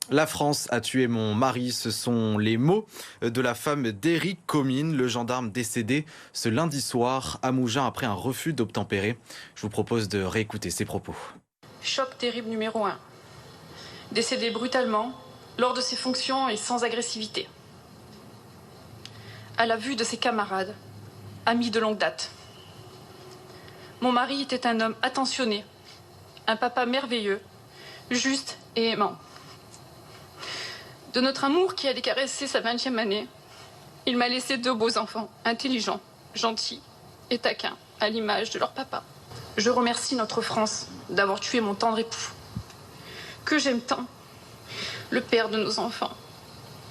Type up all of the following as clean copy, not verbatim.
La France a tué mon mari, ce sont les mots de la femme d'Éric Comines, le gendarme décédé ce lundi soir à Mougins après un refus d'obtempérer. Je vous propose de réécouter ses propos. Choc terrible numéro 1. Décédé brutalement, lors de ses fonctions et sans agressivité. À la vue de ses camarades, amis de longue date. Mon mari était un homme attentionné, un papa merveilleux, juste et aimant. De notre amour qui allait caresser sa 20e année, il m'a laissé 2 beaux enfants, intelligents, gentils et taquins, à l'image de leur papa. Je remercie notre France d'avoir tué mon tendre époux, que j'aime tant, le père de nos enfants.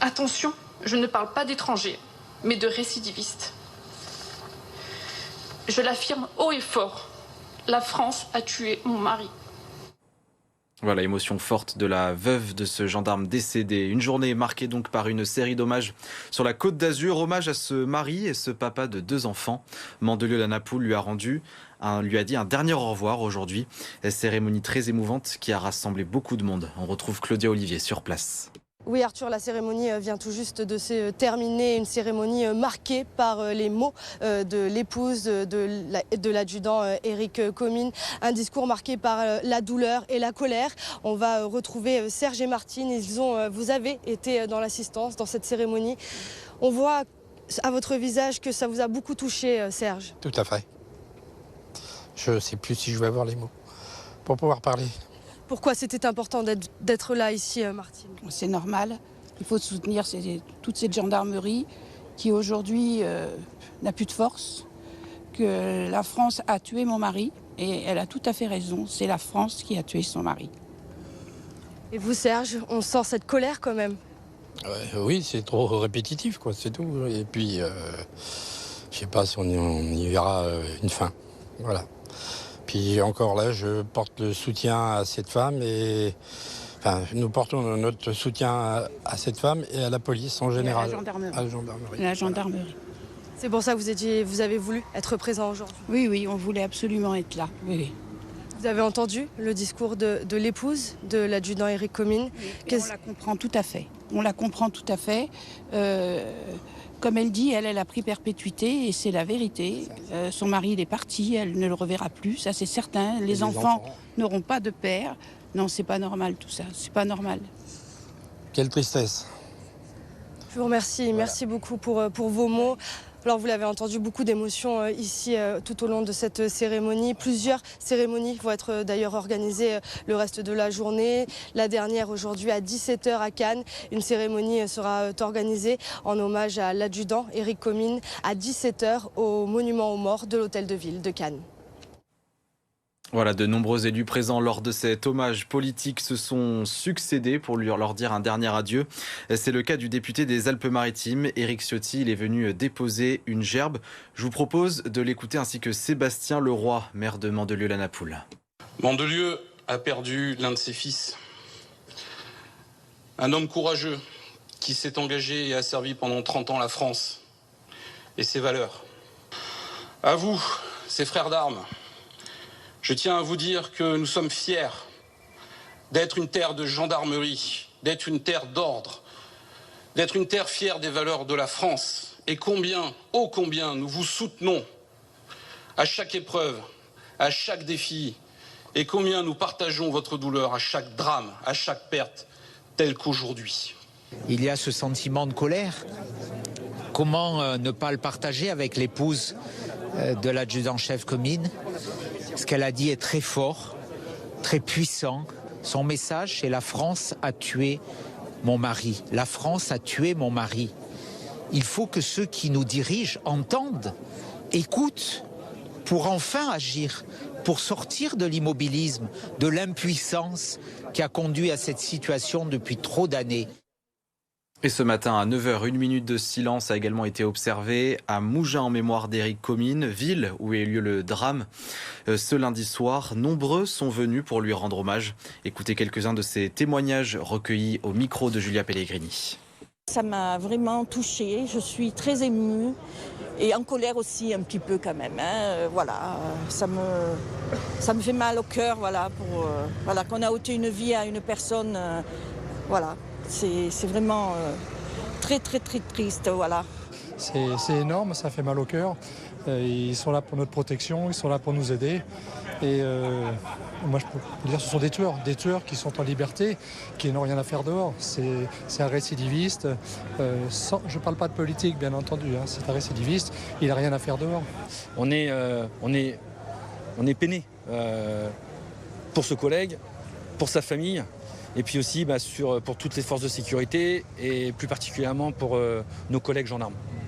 Attention, je ne parle pas d'étrangers, mais de récidivistes. Je l'affirme haut et fort, la France a tué mon mari. Voilà, émotion forte de la veuve de ce gendarme décédé. Une journée marquée donc par une série d'hommages sur la Côte d'Azur. Hommage à ce mari et ce papa de 2 enfants. Mandelieu-la-Napoule lui a dit un dernier au revoir aujourd'hui. Cérémonie très émouvante qui a rassemblé beaucoup de monde. On retrouve Claudia Olivier sur place. Oui Arthur, la cérémonie vient tout juste de se terminer, une cérémonie marquée par les mots de l'épouse de l'adjudant Éric Comines, un discours marqué par la douleur et la colère. On va retrouver Serge et Martine, vous avez été dans l'assistance, dans cette cérémonie. On voit à votre visage que ça vous a beaucoup touché, Serge. Tout à fait. Je ne sais plus si je vais avoir les mots pour pouvoir parler. Pourquoi c'était important d'être là ici, Martine? C'est normal. Il faut soutenir toute cette gendarmerie qui aujourd'hui n'a plus de force. Que la France a tué mon mari et elle a tout à fait raison. C'est la France qui a tué son mari. Et vous, Serge, on sent cette colère quand même. Oui, c'est trop répétitif, quoi, c'est tout. Et puis, je ne sais pas si on y verra une fin. Voilà. Puis encore là, je porte le soutien à cette femme et nous portons notre soutien à cette femme et à la police en général. À la gendarmerie. C'est pour ça que vous avez voulu être présent aujourd'hui. Oui, on voulait absolument être là. Oui. Vous avez entendu le discours de l'épouse de l'adjudant Éric Comines. On la comprend tout à fait. On la comprend tout à fait. Comme elle dit, elle a pris perpétuité et c'est la vérité. Son mari, il est parti, elle ne le reverra plus, ça c'est certain. Les enfants n'auront pas de père. Non, c'est pas normal tout ça, c'est pas normal. Quelle tristesse. Je vous remercie, voilà. Merci beaucoup pour vos mots. Alors vous l'avez entendu, beaucoup d'émotions ici tout au long de cette cérémonie. Plusieurs cérémonies vont être d'ailleurs organisées le reste de la journée. La dernière aujourd'hui à 17h à Cannes. Une cérémonie sera organisée en hommage à l'adjudant Éric Comines à 17h au monument aux morts de l'hôtel de ville de Cannes. Voilà, de nombreux élus présents lors de cet hommage politique se sont succédés pour leur dire un dernier adieu. C'est le cas du député des Alpes-Maritimes, Éric Ciotti. Il est venu déposer une gerbe. Je vous propose de l'écouter ainsi que Sébastien Leroy, maire de Mandelieu-la-Napoule. Mandelieu a perdu l'un de ses fils. Un homme courageux qui s'est engagé et a servi pendant 30 ans la France et ses valeurs. À vous, ses frères d'armes. Je tiens à vous dire que nous sommes fiers d'être une terre de gendarmerie, d'être une terre d'ordre, d'être une terre fière des valeurs de la France. Et combien, ô combien, nous vous soutenons à chaque épreuve, à chaque défi, et combien nous partageons votre douleur à chaque drame, à chaque perte, telle qu'aujourd'hui. Il y a ce sentiment de colère. Comment ne pas le partager avec l'épouse de l'adjudant-chef Comines? Ce qu'elle a dit est très fort, très puissant. Son message, c'est « La France a tué mon mari. La France a tué mon mari ». Il faut que ceux qui nous dirigent entendent, écoutent, pour enfin agir, pour sortir de l'immobilisme, de l'impuissance qui a conduit à cette situation depuis trop d'années. Et ce matin, à 9h, 1 minute de silence a également été observée à Mougins en mémoire d'Éric Comines, ville où a eu lieu le drame. Ce lundi soir, nombreux sont venus pour lui rendre hommage. Écoutez quelques-uns de ces témoignages recueillis au micro de Julia Pellegrini. Ça m'a vraiment touchée, je suis très émue et en colère aussi un petit peu quand même. Voilà, ça me fait mal au cœur, voilà, qu'on a ôté une vie à une personne Voilà, c'est vraiment très très très triste, voilà. C'est énorme, ça fait mal au cœur. Ils sont là pour notre protection, ils sont là pour nous aider. Et moi, je peux dire que ce sont des tueurs qui sont en liberté, qui n'ont rien à faire dehors. C'est un récidiviste. Je ne parle pas de politique, bien entendu. Hein, c'est un récidiviste. Il n'a rien à faire dehors. On est peiné pour ce collègue, pour sa famille, et puis aussi pour toutes les forces de sécurité, et plus particulièrement pour nos collègues gendarmes.